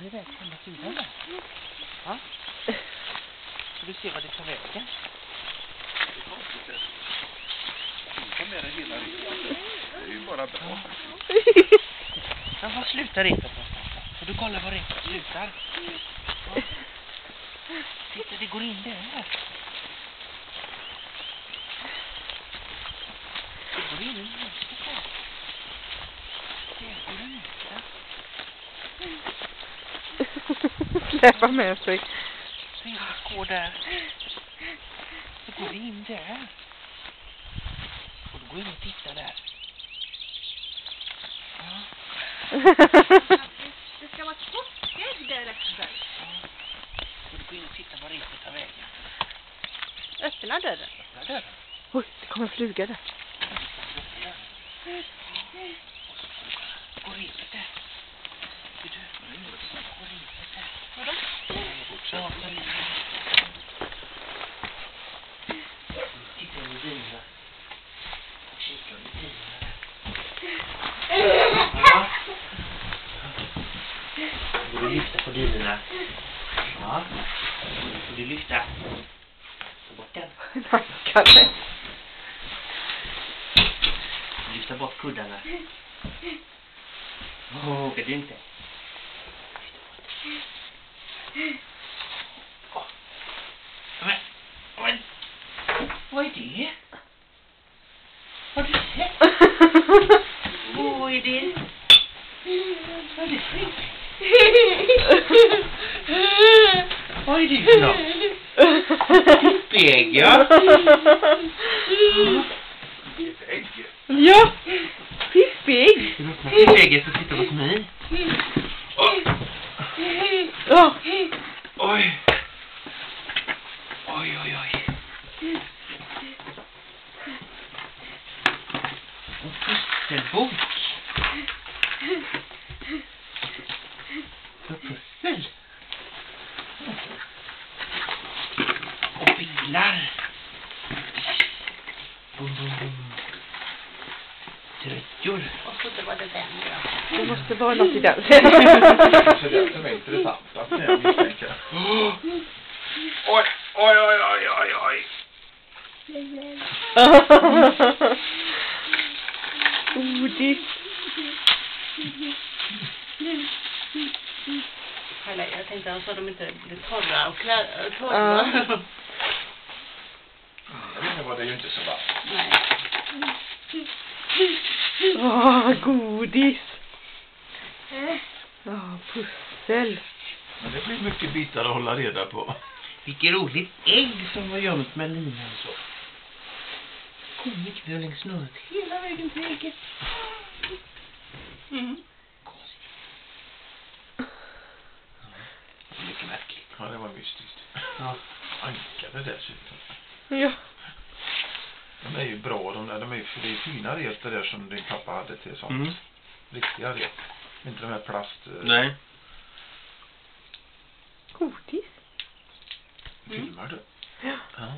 iväg på andra sidan där. Ja. Så du ser vad det tar vägen. Det är konstigt det. Sluta med det hela resan. Det är ju bara bra. Men vad slutar repet någonstans? Så du kollar var repet slutar. Ja. Titta, det går in där. Det går in i huset här. Det går in där. Släpa med sig. Repet går där. Så går vi in där. Och då går in och tittar där. Ja. Det ska vara ett påskägg där efter. Ja. Så du går in och tittar var repet tar vägen. Öppna dörren. Öppna dörren. Oj, det kommer en fluga där. Går repet där. Vet du? Går repet där. Vadå? Ja, så repet. Titta under dynorna. Kika under dynorna. Ja. Då får du lyfta på dynorna. Ja. Då får du lyfta. Ta bort den. Nackade. Lyfta bort kuddarna. Vågar du inte? Åh. Men. Vad är det? Har du sett? Vad är det? Vad är det för något? Vad är det för något? Spegel, ja. Ja, fiskig. Du öppnar spegel så tittar hos mig. Ja. Oj. Oj, oj, oj. En pusselbok. För pussel. Och bilar. Bum, bum, bum. Tröjor. Och så var det den då. Det måste vara något i den. Kanske det som är intressant att jag misstänker. Oj, oj, oj, oj, oj, oj. Godis. Jag tänkte att de inte blir torra och torra. Jag vet inte vad det är ju inte så varmt. Nej. Godis. Pussel. Men det blir mycket bitar att hålla reda på. Vilket roligt ägg som var gömt med linan så. Kom gick vi längs snöret hela vägen till ägget. Konstigt. Mycket märkligt. Ja, det var mystiskt. Ja. Ankade dessutom. Ja. De är ju bra, de är ju det är fina rep det där som din pappa hade till sånt. Riktiga rep. Inte de här plast... Nej. Godis. Filmar du? Ja. Ja.